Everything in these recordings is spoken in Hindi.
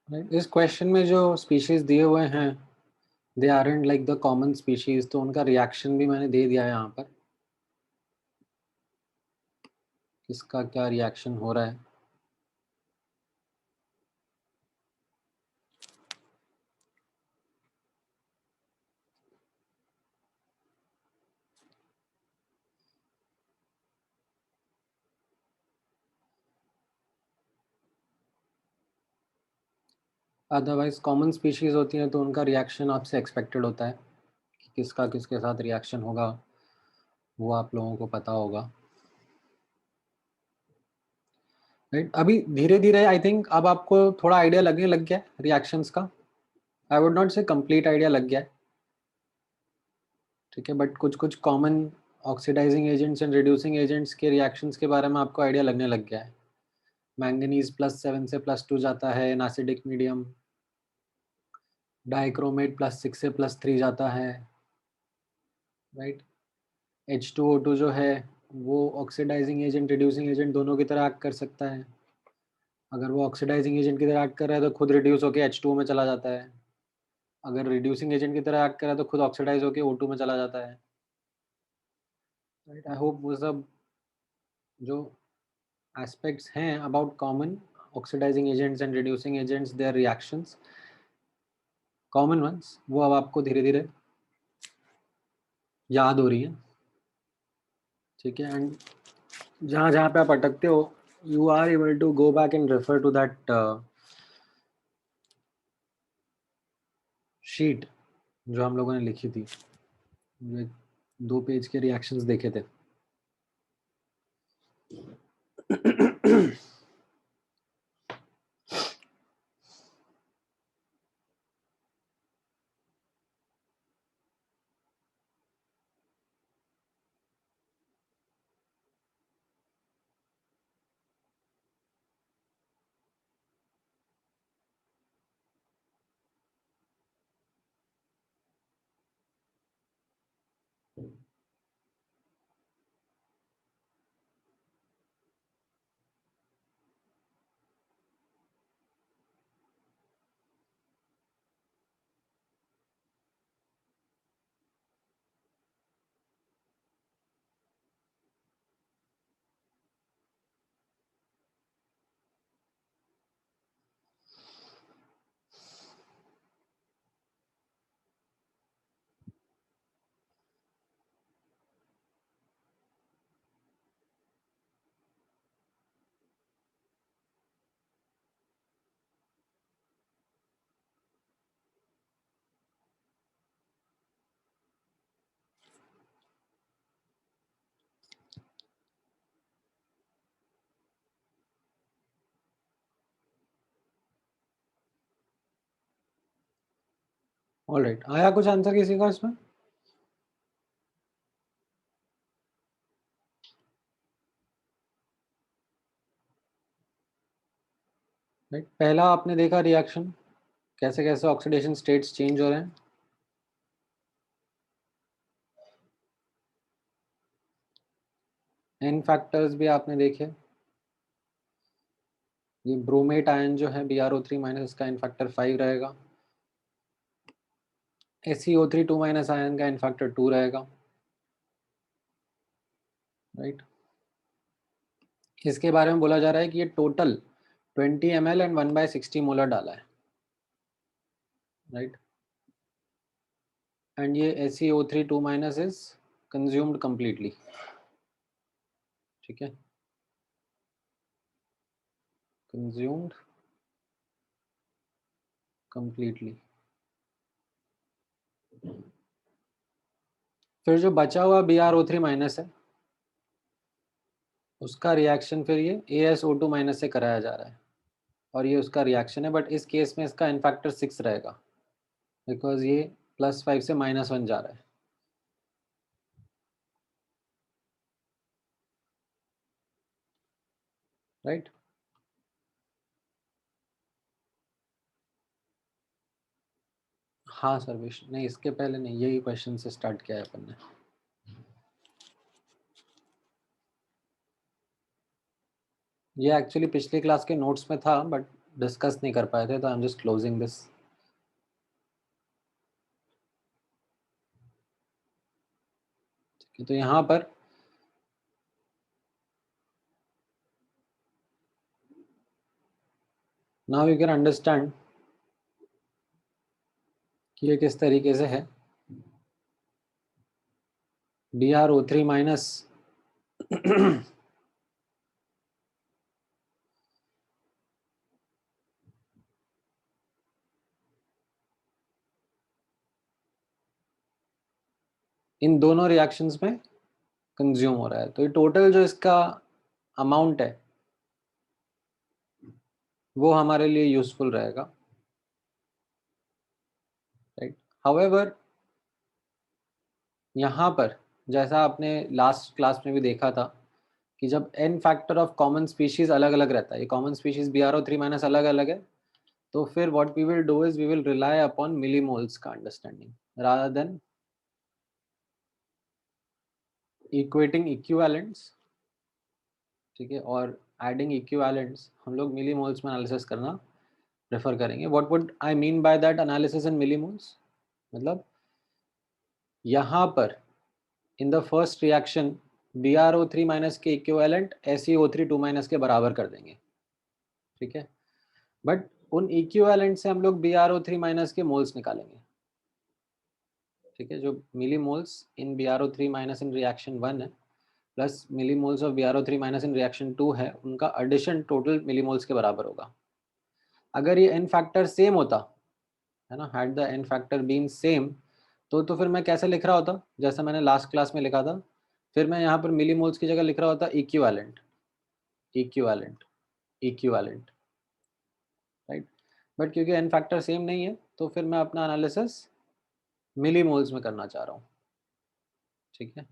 Right? इस क्वेश्चन में जो स्पीशीज दिए हुए हैं they aren't like the common species, तो उनका रिएक्शन भी मैंने दे दिया है यहाँ पर, किसका क्या रिएक्शन हो रहा है। अदरवाइज कॉमन स्पीशीज होती हैं तो उनका रिएक्शन आपसे एक्सपेक्टेड होता है कि किसका किसके साथ रिएक्शन होगा, वो आप लोगों को पता होगा। राइट, अभी धीरे धीरे आई थिंक अब आपको थोड़ा आइडिया लगने लग गया है रिएक्शंस का। I would not say complete idea लग गया है, ठीक है, बट कुछ कुछ common oxidising agents and reducing agents के रिएक्शंस के बारे में आपको आइडिया लगने लग गया है। मैंगनीज +7 से +2 जाता है इन एसिडिक मीडियम, डाइक्रोमेट +6 से +3 जाता है, राइट। H2O2 जो है वो ऑक्सीडाइजिंग एजेंट रिड्यूसिंग एजेंट दोनों की तरह एक्ट कर सकता है। अगर वो ऑक्सीडाइजिंग एजेंट की तरह एक्ट कर रहा है तो खुद रिड्यूस होकर H2O में चला जाता है, अगर रिड्यूसिंग एजेंट की तरह एक्ट कर रहा है तो खुद ऑक्सीडाइज होकर O2 में चला जाता है, राइट। आई होप वो सब जो एस्पेक्ट्स हैं about common oxidising agents and reducing agents, their reactions, common ones, वो अब आपको धीरे धीरे याद हो रही है, ठीक है। एंड जहाँ जहाँ पे आप अटकते हो you are able to go back and refer to that sheet जो हम लोगों ने लिखी थी, जो 2 पेज के रिएक्शंस देखे थे। ऑलराइट, आया कुछ आंसर किसी का इसमें? राइट, पहला आपने देखा रिएक्शन, कैसे कैसे ऑक्सीडेशन स्टेट्स चेंज हो रहे हैं। एन फैक्टर्स भी आपने देखे, ये ब्रोमेट आयन जो है BrO3- इसका एन फैक्टर 5 रहेगा, SeO3 2- आयन का एन फैक्टर 2 रहेगा, राइट। इसके बारे में बोला जा रहा है कि ये टोटल 20 ml एंड 1/60 मोलर डाला है, राइट। एंड ये SeO3 2- इज कंज्यूम्ड कंप्लीटली, ठीक है, कंज्यूम्ड कंप्लीटली। फिर जो बचा हुआ BrO3- है उसका रिएक्शन फिर ये AsO2- से कराया जा रहा है, और ये उसका रिएक्शन है, बट इस केस में इसका एन फैक्टर 6 रहेगा बिकॉज ये +5 से -1 जा रहा है, राइट। हाँ सर, विश नहीं, इसके पहले नहीं, यही क्वेश्चन से स्टार्ट किया है अपन ने। ये एक्चुअली पिछली क्लास के नोट्स में था, बट डिस्कस नहीं कर पाए थे, तो I am just closing this. तो यहाँ पर नाउ यू कैन अंडरस्टैंड कि ये किस तरीके से है। BrO3 माइनस इन दोनों रिएक्शंस में कंज्यूम हो रहा है, तो ये टोटल जो इसका अमाउंट है वो हमारे लिए यूजफुल रहेगा, राइट। हाउएवर यहाँ पर जैसा आपने लास्ट क्लास में भी देखा था कि जब n factor of common species अलग अलग रहता है, ये कॉमन स्पीशीज BrO3 माइनस अलग अलग है, तो फिर what we will do is we will rely upon millimoles का understanding rather than equating equivalents, ठीक है, और एडिंग इक्विवेलेंट्स हम लोग मिलीमोल्स में एनालिसिस करना प्रेफर करेंगे। What would I mean by that analysis in millimoles, मतलब यहाँ पर in the first reaction BrO3 minus के इक्विवेलेंट SeO3 2 माइनस के बराबर कर देंगे, ठीक है, बट उन इक्विवेलेंट से हम लोग BrO3 माइनस के मोल्स निकालेंगे, ठीक है। जो मिलीमोल्स इन BrO3 माइनस इन रिएक्शन 1 है plus millimoles of BrO3 minus in reaction 2 है, उनका एडिशन टोटल मिलीमोल्स के बराबर होगा। अगर ये n फैक्टर सेम होता है ना, had the n factor been same, तो फिर मैं कैसे लिख रहा होता, जैसा मैंने लास्ट क्लास में लिखा था, फिर मैं यहाँ पर मिलीमोल्स की जगह लिख रहा होता equivalent equivalent equivalent, right. But क्योंकि n फैक्टर सेम नहीं है, तो फिर मैं अपना एनालिसिस मिलीमोल्स में करना चाह रहा हूँ, ठीक है,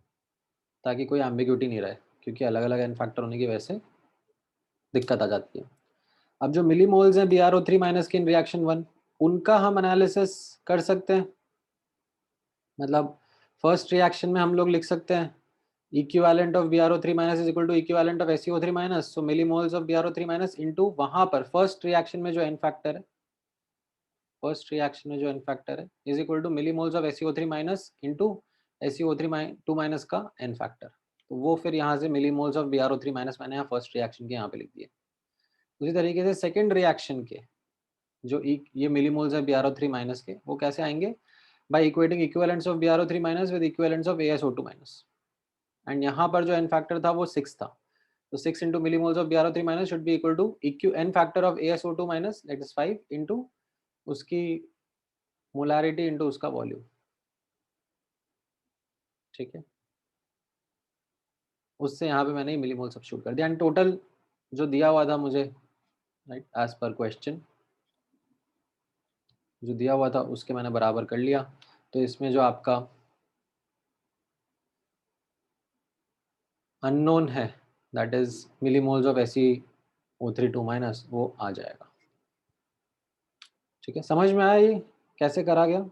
ताकि कोई एम्बिग्यूटी नहीं रहे, क्योंकि अलग अलग n फैक्टर होने की वजह से दिक्कत आ जाती है। अब जो मिलीमोल्स हैं BrO3 माइनस के इन रिएक्शन 1, उनका हम एनालिसिस कर सकते हैं, मतलब फर्स्ट रिएक्शन में हम लोग लिख सकते हैं equivalent of BrO3 minus is equal to equivalent of SeO3 minus, so millimoles of BrO3 minus into वहां पर फर्स्ट रिएक्शन में जो n फैक्टर है, फर्स्ट रिएक्शन में जो n फैक्टर है is equal to millimoles of SeO3 minus into SeO3 2 minus का n फैक्टर, तो वो फिर यहाँ से मिलीमोल्स ऑफ BrO3 माइनस मैंने यहाँ फर्स्ट रिएक्शन के यहाँ पे लिख दिए। उसी तरीके से सेकेंड रिएक्शन के जो ये मिलीमोल्स है BrO3 माइनस के, वो कैसे आएंगे, by equating equivalents of BrO3 minus with equivalents of AsO2 minus, and यहाँ पर जो n फैक्टर था वो 6 था, तो 6 into millimoles of BrO3 minus should be equal to n factor of AsO2 minus, that is 5 into उसकी मोलारिटी into उसका वॉल्यूम, ठीक है। उससे यहाँ पे मैंने मिलीमोल सब्स्टिट्यूट कर दिया, एंड टोटल जो दिया हुआ था मुझे, राइट, एज पर क्वेश्चन जो दिया हुआ था उसके मैंने बराबर कर लिया, तो इसमें जो आपका अननोन है that is millimoles of SeO3 2 minus, वो आ जाएगा, ठीक है। समझ में आया ये कैसे करा गया?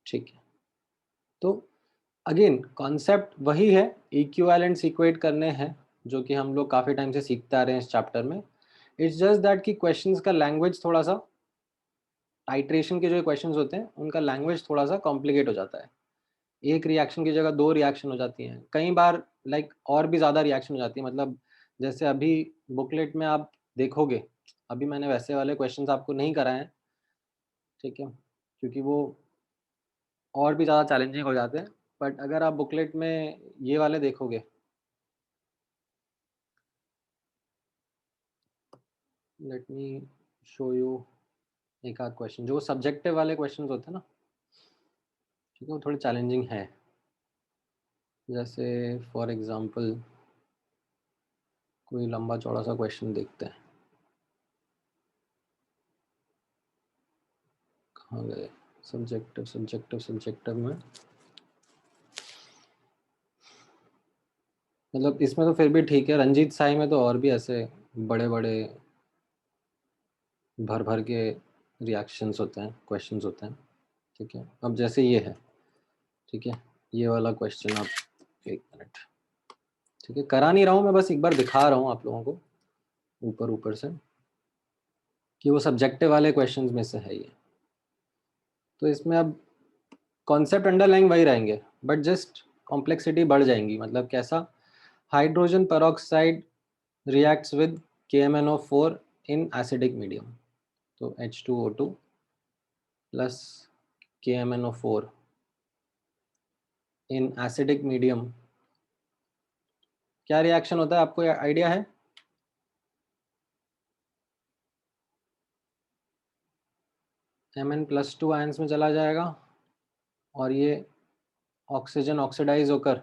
ठीक है, तो अगेन कॉन्सेप्ट वही है, इक्विवेलेंट्स इक्वेट करने हैं, जो कि हम लोग काफ़ी टाइम से सीखते आ रहे हैं इस चैप्टर में। इट्स जस्ट दैट कि क्वेश्चंस का लैंग्वेज थोड़ा सा, टाइट्रेशन के जो क्वेश्चंस होते हैं उनका लैंग्वेज थोड़ा सा कॉम्प्लिकेट हो जाता है, एक रिएक्शन की जगह 2 रिएक्शन हो जाती हैं, कई बार लाइक और भी ज़्यादा रिएक्शन हो जाती है, मतलब जैसे अभी बुकलेट में आप देखोगे, अभी मैंने वैसे वाले क्वेश्चंस आपको नहीं कराए हैं, ठीक है, क्योंकि वो और भी ज़्यादा चैलेंजिंग हो जाते हैं, बट अगर आप बुकलेट में ये वाले देखोगे, लेट मी शो यू एक आध क्वेश्चन, जो सब्जेक्टिव वाले क्वेश्चंस होते हैं ना, ठीक है, वो थोड़े चैलेंजिंग है। जैसे फॉर एग्जांपल कोई लंबा चौड़ा सा क्वेश्चन देखते हैं, कहाँ गए सब्जेक्टिव सब्जेक्टिव सब्जेक्टिव में, मतलब इसमें तो फिर भी ठीक है, रंजीत साई में तो और भी ऐसे बड़े बड़े भर भर के रिएक्शंस होते हैं, क्वेश्चंस होते हैं, ठीक है। अब जैसे ये है ठीक है, ये वाला क्वेश्चन आप, एक मिनट, ठीक है, करा नहीं रहा हूँ मैं, बस एक बार दिखा रहा हूँ आप लोगों को ऊपर ऊपर से कि वो सब्जेक्टिव वाले क्वेश्चंस में से है ये। तो इसमें अब कॉन्सेप्ट अंडरलाइन वही रहेंगे, बट जस्ट कॉम्प्लेक्सिटी बढ़ जाएंगी। मतलब कैसा, hydrogen peroxide reacts with KMnO4 in acidic medium. तो H2O2 plus KMnO4 in acidic medium, क्या रिएक्शन होता है, आपको आइडिया है? Mn+2 आयंस में चला जाएगा और ये ऑक्सीजन ऑक्सीडाइज होकर,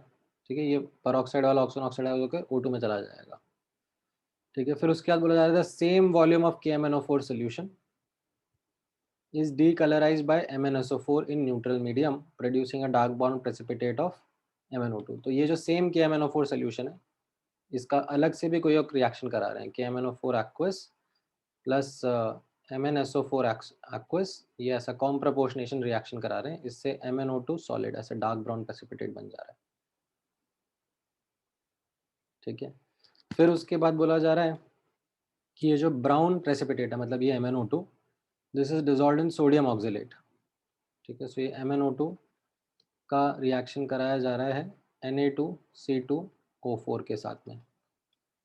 ठीक है, ये पेरोक्साइड वाला ऑक्सीजन ऑक्सीडाइज होकर O2 में चला जाएगा। ठीक है, फिर उसके बाद बोला जा रहा था same volume of KMnO4 solution is decolorized by MnSO4 in neutral medium producing a dark brown precipitate of MnO2। तो ये जो सेम KMnO4 सोल्यूशन है, इसका अलग से भी कोई और रिएक्शन करा रहे हैं, KMnO4 aqueous plus MnSO4 aqueous, ये ऐसा कॉम प्रपोर्शनेशन रिएक्शन करा रहे हैं, इससे MnO2 सॉलिड ऐसे डार्क ब्राउन प्रेसिपिटेट बन जा रहा है। ठीक है, फिर उसके बाद बोला जा रहा है कि ये जो ब्राउन प्रेसिपिटेट है, मतलब ये MnO2, this is dissolved in sodium oxalate. ठीक है, सो ये MnO2 का रिएक्शन कराया जा रहा है Na2C2O4 के साथ में।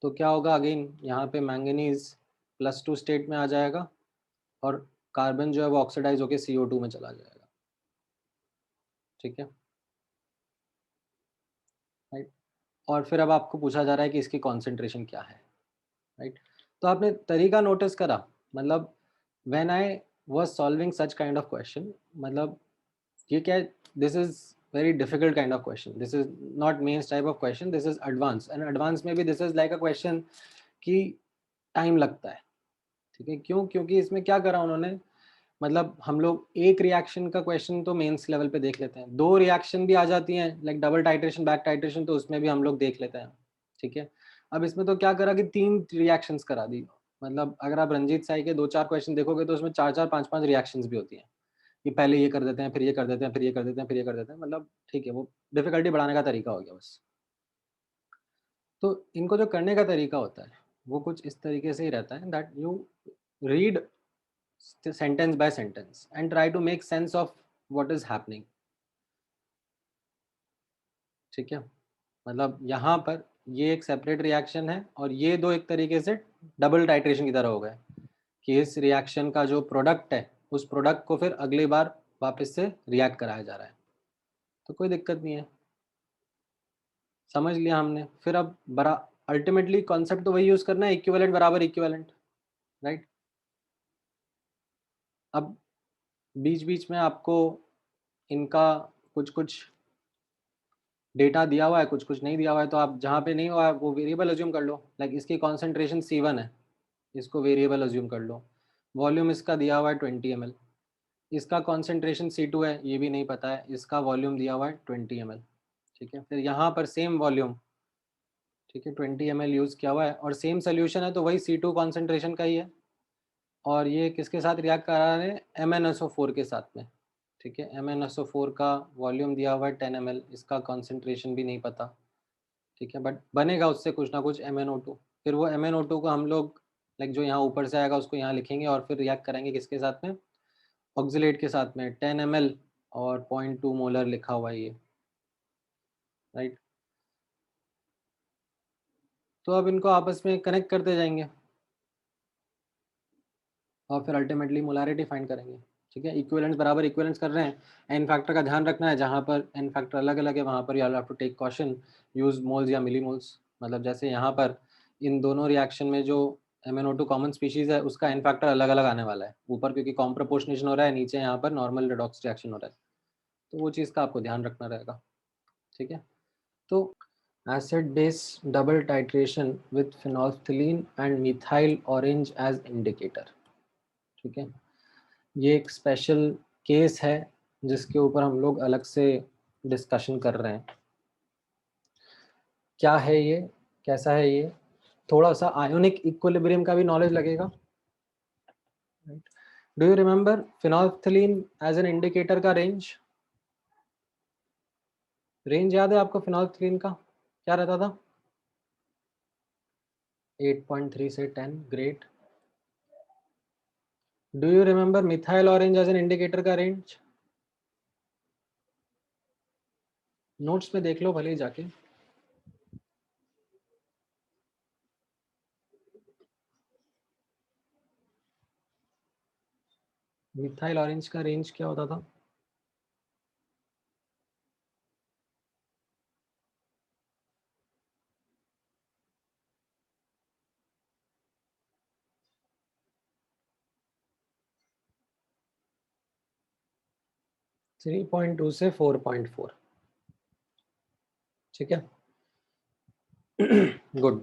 तो क्या होगा, अगेन यहाँ पे मैंगनीज +2 स्टेट में आ जाएगा और कार्बन जो है वो ऑक्सीडाइज होकर CO2 में चला जाएगा। ठीक है, राइट। और फिर अब आपको पूछा जा रहा है कि इसकी कॉन्सेंट्रेशन क्या है, राइट। तो आपने तरीका नोटिस करा, मतलब when I was solving such kind of question, मतलब ये क्या, this is very difficult kind of question, this is not mains type of question, this is advance, and advance में भी this is like a question कि टाइम लगता है। ठीक है, क्यों? क्योंकि इसमें क्या करा उन्होंने, मतलब हम लोग एक रिएक्शन का क्वेश्चन तो मेंस लेवल पे देख लेते हैं, दो रिएक्शन भी आ जाती हैं like double titration back titration, तो उसमें भी हम लोग देख लेते हैं। ठीक है, अब इसमें तो क्या करा कि 3 रिएक्शंस करा दी। मतलब अगर आप रंजीत साई के 2-4 क्वेश्चन देखोगे तो उसमें 4-4 5-5 रिएक्शंस भी होती हैं, कि पहले ये कर देते हैं, फिर ये कर देते हैं, फिर ये कर देते हैं, फिर ये कर देते हैं। मतलब ठीक है, वो डिफिकल्टी बढ़ाने का तरीका हो गया बस। तो इनको जो करने का तरीका होता है वो कुछ इस तरीके से ही रहता है, that you read sentence by sentence and try to make sense of what is happening. ठीक है, मतलब यहाँ पर ये एक सेपरेट रिएक्शन है और ये दो एक तरीके से डबल टाइट्रेशन की तरह हो गए, कि इस रिएक्शन का जो प्रोडक्ट है उस प्रोडक्ट को फिर अगली बार वापस से रिएक्ट कराया जा रहा है। तो कोई दिक्कत नहीं है, समझ लिया हमने। फिर अब बरा अल्टीमेटली कॉन्सेप्ट तो वही यूज करना है, इक्विवेलेंट बराबर इक्विवेलेंट, राइट। अब बीच बीच में आपको इनका कुछ कुछ डेटा दिया हुआ है, कुछ कुछ नहीं दिया हुआ है, तो आप जहाँ पे नहीं हुआ है वो वेरिएबल अज्यूम कर लो। लाइक इसकी कॉन्सेंट्रेशन C1 है, इसको वेरिएबल अज्यूम कर लो। वॉल्यूम इसका दिया हुआ है 20 ml, इसका कॉन्सेंट्रेशन C2 है, ये भी नहीं पता है, इसका वॉल्यूम दिया हुआ है 20 ml। ठीक है, फिर यहाँ पर सेम वॉल्यूम, ठीक है, 20 ml यूज़ किया हुआ है और सेम सोल्यूशन है, तो वही C2 कॉन्सेंट्रेशन का ही है। और ये किसके साथ रिएक्ट करा रहे हैं, MnSO4 के साथ में। ठीक है, MnSO4 का वॉल्यूम दिया हुआ है 10 ml, इसका कॉन्सेंट्रेशन भी नहीं पता। ठीक है, बट बनेगा उससे कुछ ना कुछ MnO2। फिर वो MnO2 को हम लोग लाइक जो यहाँ ऊपर से आएगा उसको यहाँ लिखेंगे और फिर रिएक्ट करेंगे किसके साथ में, ऑक्जिलेट के साथ में। 10 ml और 0.2 मोलर लिखा हुआ है ये, राइट। तो अब इनको आपस में कनेक्ट करते जाएंगे और फिर अल्टीमेटली मोलारिटी फाइंड करेंगे। ठीक है, इक्विवेलेंस बराबर इक्विवेलेंस कर रहे हैं। एन फैक्टर का ध्यान रखना है, जहाँ पर एन फैक्टर अलग अलग है वहाँ पर you have to take caution, use moles या मिली मोल्स। मतलब जैसे यहाँ पर इन दोनों रिएक्शन में जो MnO2 कॉमन स्पीशीज है उसका एन फैक्टर अलग अलग आने वाला है, ऊपर क्योंकि कॉम प्रपोर्शनेशन हो रहा है, नीचे यहाँ पर नॉर्मल रेडॉक्स रिएक्शन हो रहा है, तो वो चीज़ का आपको ध्यान रखना रहेगा। ठीक है, तो acid base double titration with phenolphthalein and methyl orange as indicator। ठीक है, ये एक स्पेशल केस है जिसके ऊपर हम लोग अलग से डिस्कशन कर रहे हैं। क्या है ये, कैसा है ये, थोड़ा सा आयोनिक इक्विलिब्रियम का भी नॉलेज लगेगा। Do you remember phenolphthalein as an indicator का रेंज? रेंज याद है आपको फिनोल्फ्थालीन का क्या रहता था? 8.3 से 10. Great. Do you remember methyl orange as an indicator का रेंज? नोट्स में देख लो भले ही जाके. मिथाइल ऑरेंज का रेंज क्या होता था? थ्री पॉइंट टू से 4.4. ठीक है. गुड.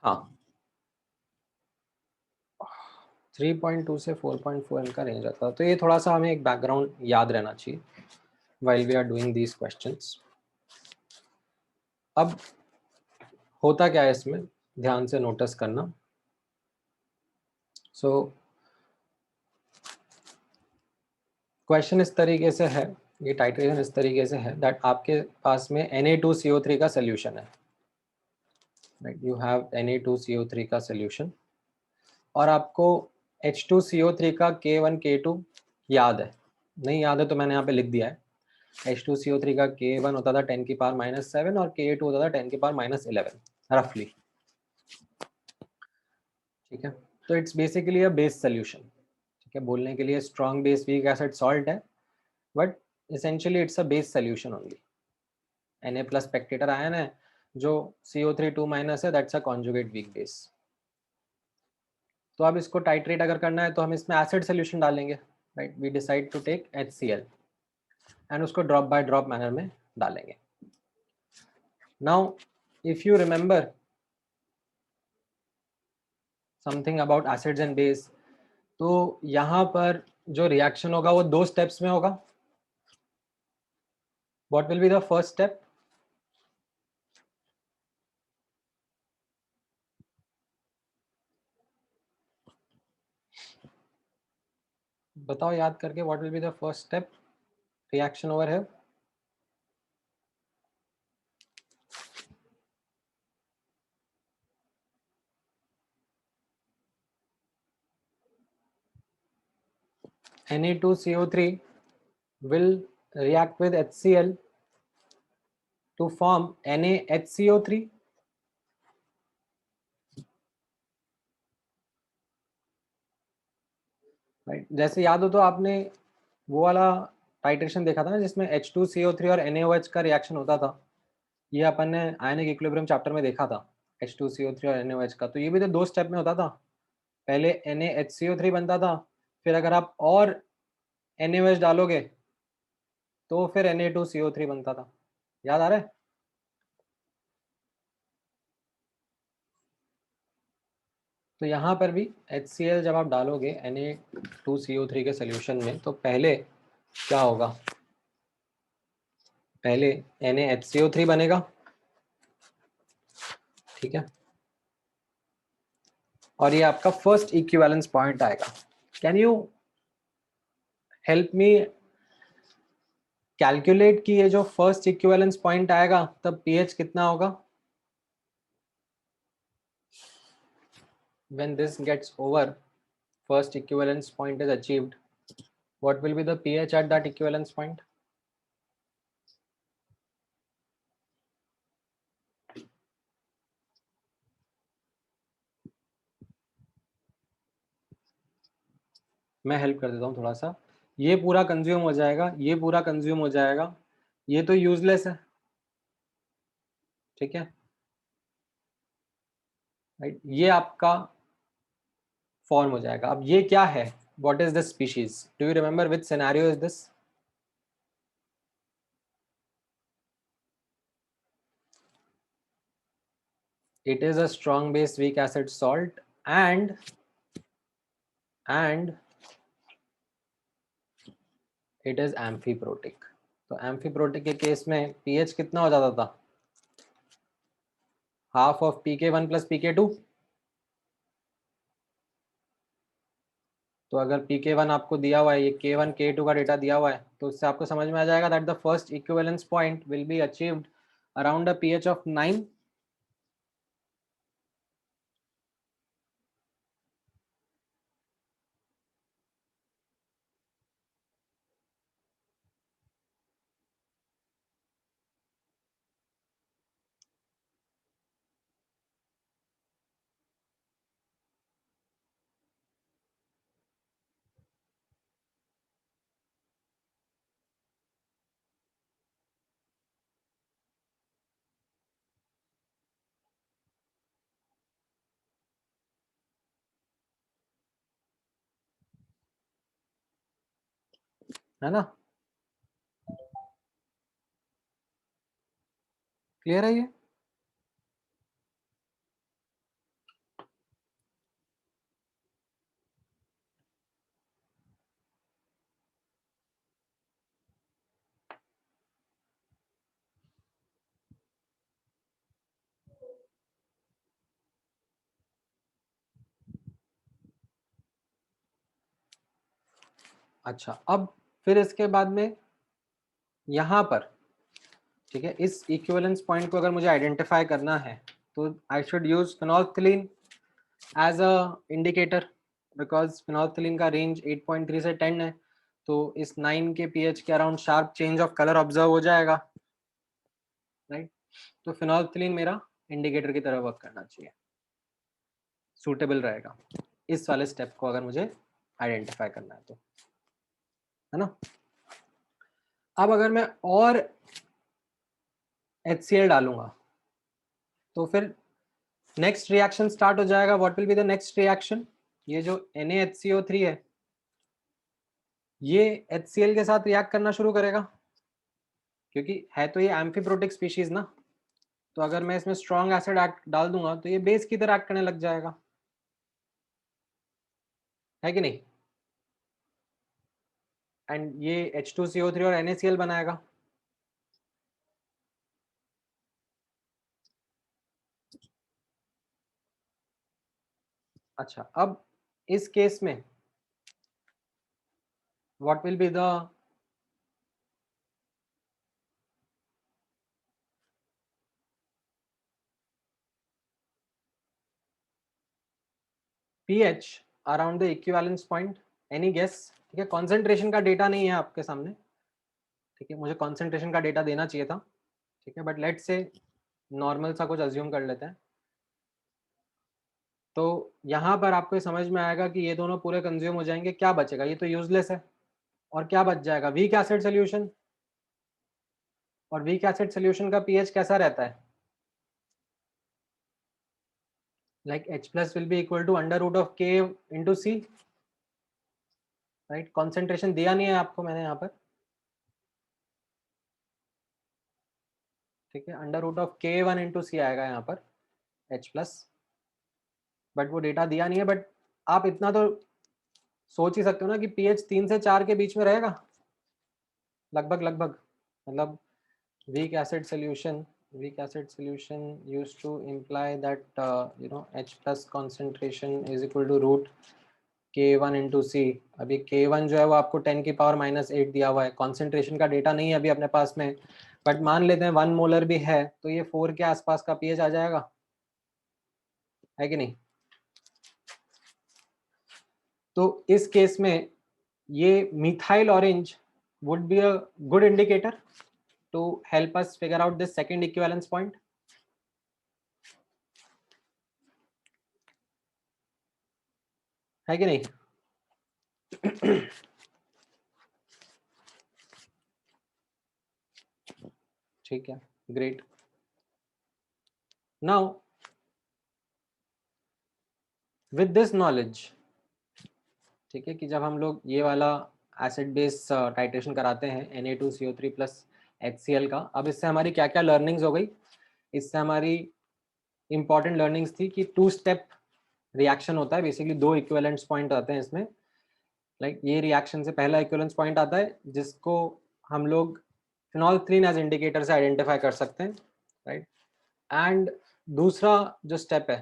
हाँ, 3.2 से 4.4 इनका रेंज आता है. तो ये थोड़ा सा हमें एक बैकग्राउंड याद रहना चाहिए while we are doing these questions. अब होता क्या है इसमें, ध्यान से नोटिस करना. सो क्वेश्चन इस तरीके से है, ये टाइट्रेशन इस तरीके से है दैट आपके पास में Na2CO3 का सोल्यूशन है. राइट, यू हैव Na2CO3 का सोल्यूशन और आपको H2CO3 का K1 K2 याद है. नहीं याद है तो मैंने यहाँ पे लिख दिया है. H2CO3 का K1 होता था 10 की पावर -7 और K2 होता था 10 की पावर -11 रफली. ठीक है. तो it's basically a base solution. ठीक है, बोलने के लिए strong base weak acid salt है, but essentially it's a base solution only. Na plus spectator ion है जो CO3 2 minus है, that's a conjugate weak base. तो अब इसको टाइट्रेट अगर करना है तो हम इसमें एसिड सोल्यूशन डालेंगे. Right, we decide to take HCl and उसको ड्रॉप बाय ड्रॉप मैनर में डालेंगे. Now if you remember something about acids and base, तो यहाँ पर जो रिएक्शन होगा वो 2 स्टेप्स में होगा. What will be the first step? बताओ याद करके, what will be the first step reaction over है? Na2CO3 will react with HCl to form NaHCO3. Right, जैसे याद हो तो आपने वो वाला टाइट्रेशन देखा था ना जिसमें H2CO3 और NaOH का रिएक्शन होता था. ये अपन ने आयनिक इक्विलिब्रियम चैप्टर में देखा था, H2CO3 और NaOH का. तो ये भी तो 2 स्टेप में होता था. पहले NaHCO3 बनता था, फिर अगर आप और NaOH डालोगे तो फिर Na2CO3 बनता था. याद आ रहा है? तो यहाँ पर भी HCl जब आप डालोगे Na2CO3 के सोल्यूशन में तो पहले क्या होगा? पहले NaHCO3 बनेगा. ठीक है, और ये आपका फर्स्ट इक्विवेलेंस पॉइंट आएगा. Can you help me calculate कि ये जो फर्स्ट इक्विवेलेंस पॉइंट आएगा तब pH कितना होगा? When this gets over, first equivalence point is achieved, what will be the pH at that equivalence point? मैं हेल्प कर देता हूँ थोड़ा सा. ये पूरा कंज्यूम हो जाएगा, ये पूरा कंज्यूम हो जाएगा, ये तो यूजलेस है. ठीक है, राइट, ये आपका फॉर्म हो जाएगा. अब ये क्या है? What is this species? Do you remember which scenario is this? It is a strong base weak acid salt and it is amphiprotic. तो amphiprotic के केस में pH कितना हो जाता था? Half of pK1 plus pK2. तो अगर pk1 आपको दिया हुआ है, ये k1 k2 का डेटा दिया हुआ है, तो उससे आपको समझ में आ जाएगा that the first equivalence point will be achieved around a pH of 9. है ना, क्लियर है ये? अच्छा, अब फिर इसके बाद में यहाँ पर, ठीक है, इस इक्विवेलेंस पॉइंट को अगर मुझे आइडेंटिफाई करना है तो I should use phenolphthalein as a indicator, because phenolphthalein का रेंज 8.3 से 10 है, तो इस 9 के pH के around sharp change of colour observe हो जाएगा, राइट? तो फिनोल्फथलीन मेरा इंडिकेटर की तरह वर्क करना चाहिए, सूटेबल रहेगा इस वाले स्टेप को अगर मुझे आइडेंटिफाई करना है तो, है ना? अब अगर मैं और HCl डालूंगा तो फिर नेक्स्ट रिएक्शन स्टार्ट हो जाएगा. What will be the next reaction? ये जो NaHCO3 है ये HCl के साथ रिएक्ट करना शुरू करेगा, क्योंकि है तो ये एम्फीप्रोटिक स्पीशीज ना, तो अगर मैं इसमें स्ट्रॉन्ग एसिड डाल दूंगा तो ये बेस की तरह एक्ट करने लग जाएगा, है कि नहीं? एंड ये H2CO3 और NaCl बनाएगा. अच्छा, अब इस केस में what will be the pH around the equivalence point? Any guess? ठीक है, कॉन्सेंट्रेशन का डेटा नहीं है आपके सामने, ठीक है, मुझे कॉन्सेंट्रेशन का डेटा देना चाहिए था, ठीक है, बट लेट्स से नॉर्मल सा कुछ अज्यूम कर लेते हैं. तो यहाँ पर आपको समझ में आएगा कि ये दोनों पूरे कंज्यूम हो जाएंगे, क्या बचेगा? ये तो यूजलेस है. और क्या बच जाएगा? Weak acid solution. और वीक एसिड सोल्यूशन का pH कैसा रहता है? Like H plus will be equal to under root of K into C, right? Concentration दिया नहीं है आपको मैंने यहाँ पर, ठीक है, under root of K1 into C आएगा यहाँ पर H प्लस, बट वो डेटा दिया नहीं है. बट आप इतना तो सोच ही सकते हो ना कि pH 3 से 4 के बीच में रहेगा लगभग लगभग. मतलब weak acid solution used to imply that H plus concentration is equal to root K1 into C. अभी K1 जो है वो आपको 10 की पावर -8 दिया हुआ है, कॉन्सेंट्रेशन का डेटा नहीं है अभी अपने पास में, बट मान लेते हैं 1 मोलर भी है तो ये 4 के आसपास का pH आ जाएगा, है कि नहीं? तो इस केस में ये methyl orange would be a good indicator to help us figure out this second equivalence point. है कि नहीं? ठीक है, great. Now with this knowledge, ठीक है, कि जब हम लोग ये वाला एसिड बेस टाइट्रेशन कराते हैं Na2CO3 प्लस HCl का, अब इससे हमारी क्या क्या लर्निंग्स हो गई? इससे हमारी इंपॉर्टेंट लर्निंग्स थी कि 2 स्टेप रिएक्शन होता है, बेसिकली 2 इक्विवेलेंस पॉइंट आते हैं इसमें. लाइक ये रिएक्शन से पहला इक्विवेलेंस पॉइंट आता है जिसको हम लोग फिनोल्फथलीन एज इंडिकेटर से आइडेंटिफाई कर सकते हैं, राइट? एंड दूसरा जो स्टेप है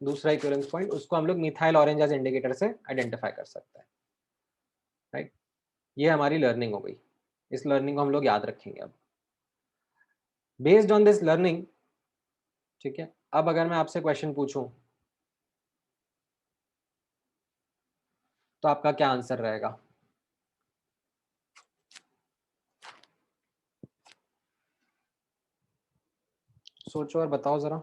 दूसरा इक्विवेलेंस पॉइंट, उसको हम लोग मिथाइल ऑरेंज एज इंडिकेटर से आइडेंटिफाई कर सकते हैं, राइट। ये हमारी लर्निंग हो गई, इस लर्निंग को हम लोग याद रखेंगे अब। बेस्ड ऑन दिस लर्निंग, ठीक है, अब अगर मैं आपसे क्वेश्चन पूछूं तो आपका क्या आंसर रहेगा? सोचो और बताओ जरा।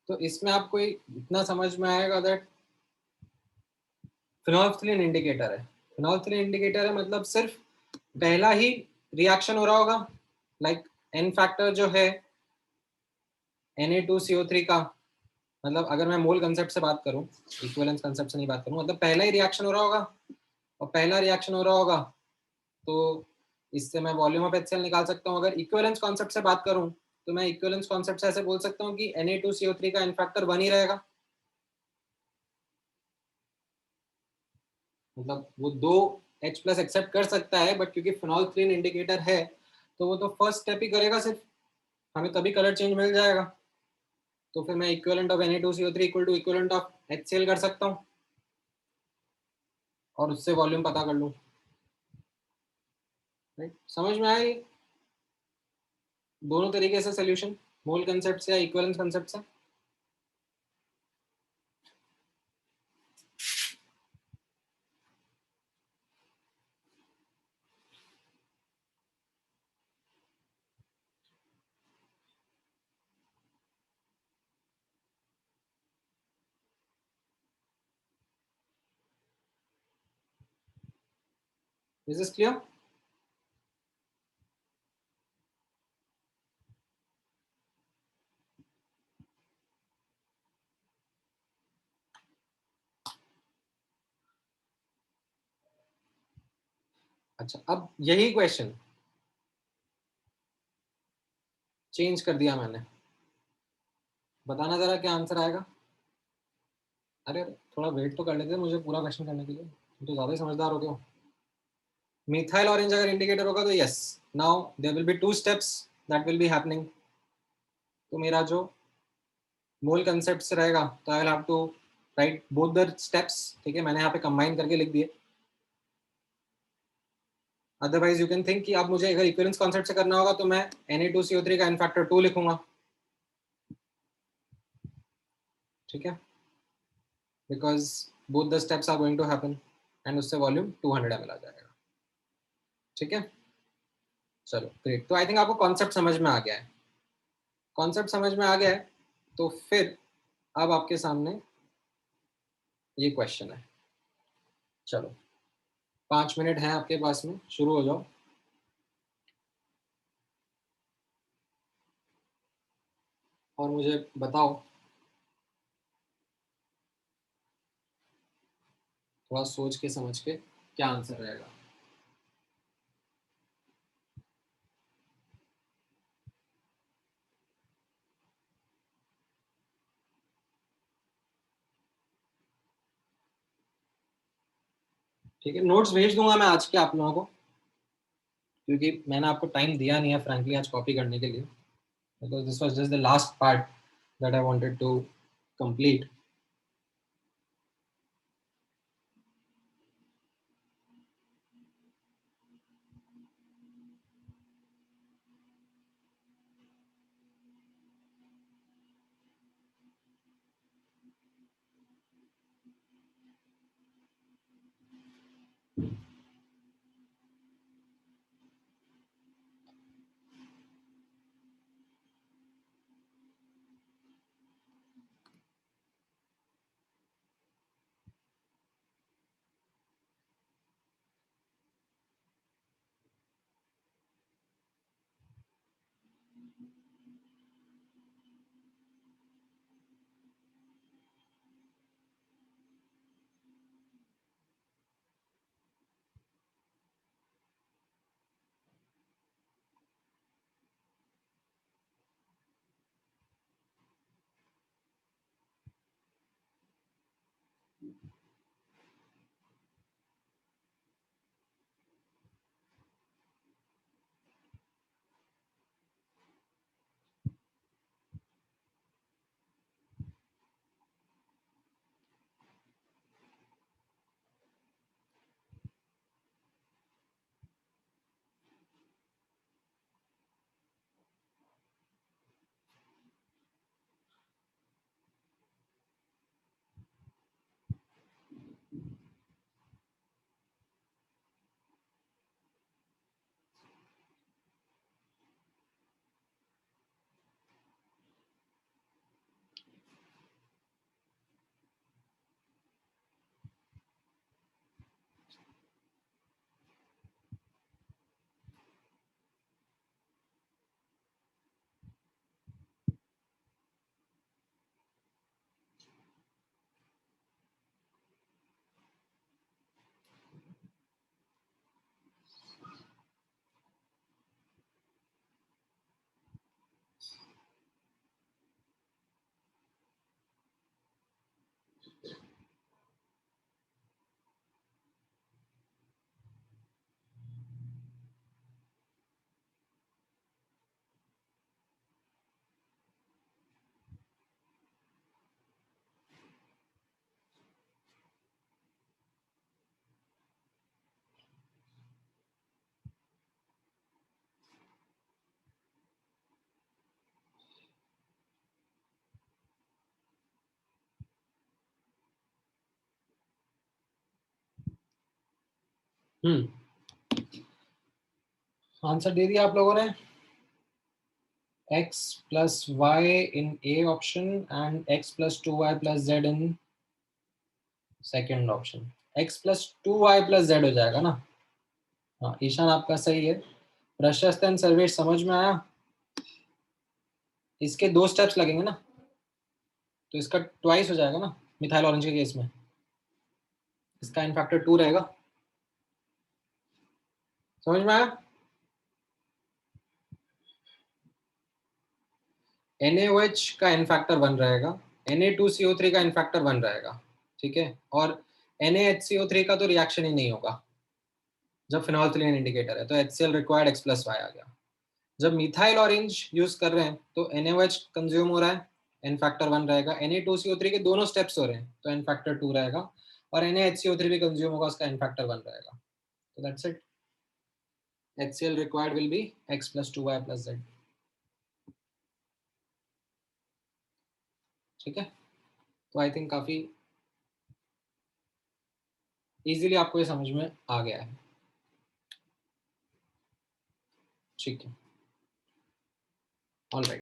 तो इसमें आपको इतना समझ में आएगा दैट फिनोल्फ्थलीन इंडिकेटर है। फिनोल्फ्थलीन इंडिकेटर है मतलब सिर्फ पहला ही रिएक्शन हो रहा होगा, लाइक एन फैक्टर जो है Na2CO3 का, मतलब अगर मैं मोल कंसेप्ट से बात करूं, इक्विवेलेंस कंसेप्ट से नहीं बात करूं, मतलब पहला ही रिएक्शन हो रहा होगा, और पहला रिएक्शन हो रहा होगा तो इससे मैं वॉल्यूम ऑफ HCl निकाल सकता हूं। अगर इक्विवेलेंस कॉन्सेप्ट से बात करूं तो मैं इक्विवेलेंस कॉन्सेप्ट से ऐसे बोल सकता हूं कि Na2CO3 का एन फैक्टर 1 ही रहेगा, मतलब वो 2H+ एक्सेप्ट कर सकता है, बट क्योंकि फिनोल्फ्थलीन इंडिकेटर है तो वो तो फर्स्ट स्टेप ही करेगा सिर्फ, हमें तभी कलर चेंज मिल जाएगा। तो फिर मैं equivalent of Na2CO3 equal to equivalent of HCl कर सकता हूँ और उससे वॉल्यूम पता कर लूँ, राइट। समझ में आया ये दोनों तरीके से सोल्यूशन, मोल कंसेप्ट से या इक्विवेलेंस कंसेप्ट से? Is this clear? अच्छा, अब यही क्वेश्चन चेंज कर दिया मैंने, बताना जरा क्या आंसर आएगा। अरे थोड़ा वेट तो कर लेते हैं मुझे पूरा क्वेश्चन करने के लिए, तो ज्यादा ही समझदार हो गए हो। मिथाइल ऑरेंज अगर इंडिकेटर होगा तो yes, now there will be 2 steps that will be happening. तो मेरा जो मोल कंसेप्ट से रहेगा तो I will have to write both the steps, ठीक है, मैंने यहाँ पे कंबाइन करके लिख दिए। अदरवाइज यू कैन थिंक कि अब मुझे अगर इक्विवेलेंस कॉन्सेप्ट से करना होगा तो मैं Na2CO3 का एन फैक्टर 2 लिखूंगा, ठीक है, because both the steps are going to happen and उससे वॉल्यूम 200 ml आ जाएगा, ठीक है। चलो ग्रेट, तो आई थिंक आपको कॉन्सेप्ट समझ में आ गया है। कॉन्सेप्ट समझ में आ गया है तो फिर अब आपके सामने ये क्वेश्चन है। चलो 5 मिनट है आपके पास में, शुरू हो जाओ। और मुझे बताओ थोड़ा सोच के समझ के क्या आंसर रहेगा। ठीक है, नोट्स भेज दूंगा मैं आज के आप लोगों को, क्योंकि मैंने आपको टाइम दिया नहीं है फ्रैंकली आज कॉपी करने के लिए, because this was just the last part that I wanted to complete. Answer दे दिया आप लोगों ने। x plus y in A option and x plus 2y plus z in second option. x plus 2y plus z हो जाएगा ना। हाँ ईशान आपका सही है। प्रशस्त एंड सर्वेश समझ में आया। इसके 2 स्टेप्स लगेंगे ना, तो इसका ट्वाइस हो जाएगा ना मिथाइल ऑरेंज के केस में। इसका इन फैक्टर 2 रहेगा। समझ में आया। NaOH का इन फैक्टर 1 रहेगा, Na2CO3 का इन फैक्टर 1 रहेगा, ठीक है। और NaHCO3 का तो रिएक्शन ही नहीं होगा जब फिनोल्फथालीन इंडिकेटर है, तो HCl required X plus Y आ गया। जब मिथाइल ऑरेंज यूज कर रहे हैं तो NaOH कंज्यूम हो रहा है, एन फैक्टर 1 रहेगा। Na2CO3 के दोनों स्टेप्स हो रहे हैं तो एन फैक्टर 2 रहेगा, और NaHCO3 भी कंज्यूम होगा, उसका एन फैक्टर 1 रहेगा। तो that's it. HCl required will be X plus 2Y plus Z। ठीक है, तो आई थिंक काफी इजीली आपको ये समझ में आ गया है। ठीक है, ऑलराइट।